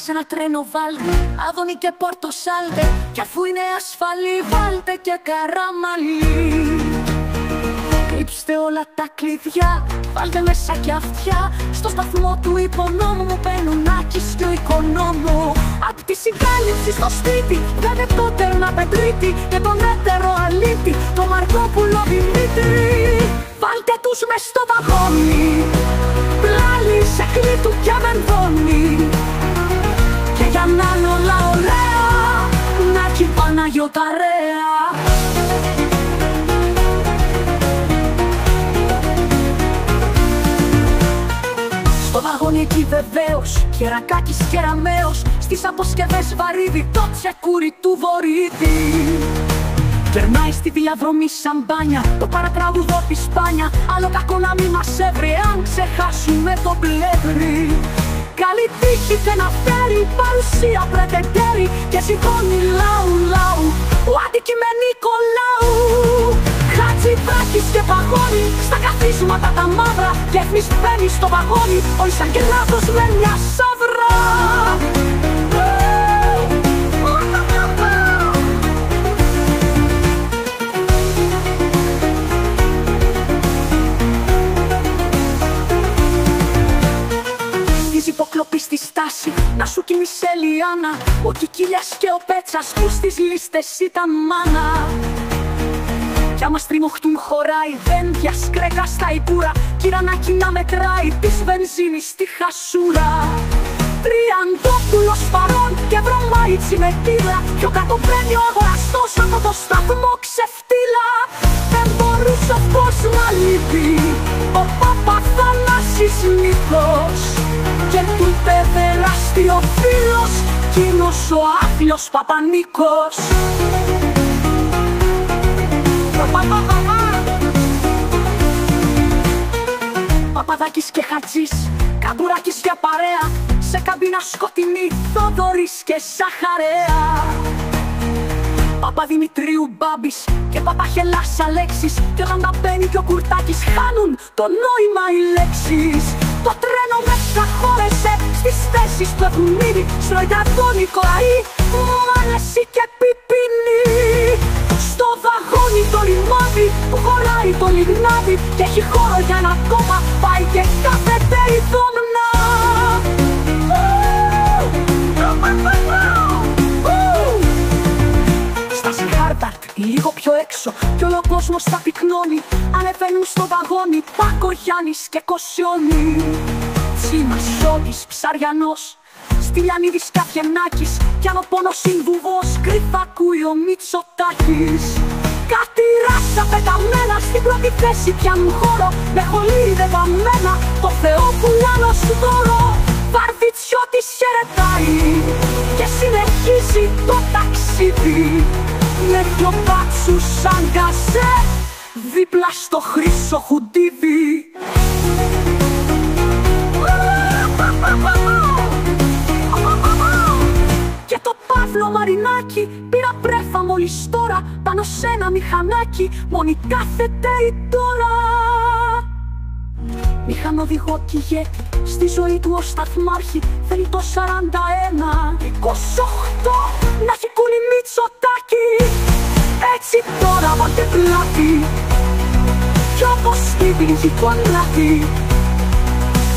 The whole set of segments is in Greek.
σε ένα τρένο βάλτε Άδωνη και Πορτοσάλτε, κι αφού είναι ασφαλή βάλτε και Καραμαλή. Κρύψτε όλα τα κλειδιά, βάλτε μέσα κι αυτιά. Στο σταθμό του υπονόμου μου μπαίνουν Άκης και ο Οικονόμου. Απ' τη συγκάλυψη στο σπίτι, βγάλε το τέρνα Πετρίτη και τον έτερο αλήτη, το Μαρκόπουλο Δημήτρη. Βάλτε τους μες στο βαγόνι, πλάλι σε κλείτου κι αμενδόνι. Και για να είναι όλα ωραία, Νάκη Παναγιωταρέα. Στο βαγόνι εκεί βεβαίως, Κερακάκης και Ραμαίος. Στις αποσκευές βαρύδι, το τσεκούρι του Βορύδη. Περνάει στη διαδρομή σαμπάνια, το παρατράγουδο της Σπάνια. Άλλο κακό να μη μας έβρει, αν ξεχάσουμε το πλεύρη. Καλή τύχη δεν αφέρει, παρουσία πρετεντέρη και σηκώνει λαού λαού, ο αντικειμενικό λαού. Χατζηδάκης και Παγώνη, στα καθίσματα τα μαύρα. Και εμείς μπαίνει στο βαγόνι, ο Ισαγγελάδος με μια σαύρα. Υποκλοπή στη στάση, να σου κοιμήσει Ελιάνα. Ο Κικίλιας και ο Πέτσας που στις λίστες ήταν μάνα. Κι άμα στριμωχτούν χωράει, δεν διασκρέγα στα υπούρα. Κυρανάκι να μετράει της βενζίνης στη χασούρα. Τριαντόπουλος παρών και βρωμάιτσι με τύλα. Πιο κάτω μπαίνει ο αγοραστός από το σταθμό ξεφτύλα. Δεν μπορούσε πως να λείπει ο Παπαθανάσης Νίκος. Και του παιδεράστη ο φίλος, κοινός ο άθλιος Παπανίκος. Παπαδάκης και Χατζής, Καμπουράκης για παρέα. Σε καμπίνα σκοτεινή, Θοδωρής και Σαχαρέα. Παπαδημητρίου Μπάμπης και Παπαχελάς Αλέξης. Και όταν τα μπαίνει και ο Κουρτάκης, χάνουν το νόημα οι λέξεις. Το τρένο μέσα χώρεσε στις θέσεις του Εθουμίδη. Στροϊταδόνι κοραή, Μάνεση και Πιπίνη. Στο βαγόνι το λιμάδι που χωράει το λιγνάδι. Και έχει χώρο για ένα κόμμα, πάει και κάθεται η δόμνα. Στάση Χάρβαρτ, λίγο πιο έξω κι όλο ο κόσμος τα πυκνώνει. Ανεβαίνουν στο βαγόνι Πακογιάννης και Κοσιόνι. Τσίμας, Σόκης, Ψαριανός, Στυλιανίδης και Αφιενάκης. Κι αν ο πόνος είναι βουβός, κρυφά ακούει ο Μητσοτάκης. Κάτι ράσα πεταμένα στην πρώτη θέση πιάνουν χώρο. Με χολύρι δεδομένα, το Θεό πουλάνω σου δώρο. Βαρβιτσιώτης χαιρετάει και συνεχίζει το ταξίδι. Με δυο μπάτσους σαν γκαζέ, δίπλα στο χρυσό χουντίδι. Και το Παύλο Μαρινάκι πήρα πρέφα μόλις τώρα. Πάνω σ' ένα μηχανάκι, μόνη κάθεται η τώρα. Μηχανοδηγό κι ηγέτη, στη ζωή του ο σταθμάρχη. Θέλει το 41, 28, να έχει κούλι Μητσοτάκη. Έτσι τώρα βάλτε πλάτη, κι όπως στήβγει το αλάτι.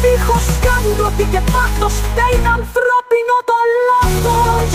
Δίχως κάντροπη και πάθος, φταίει ανθρώπινο το λάθος.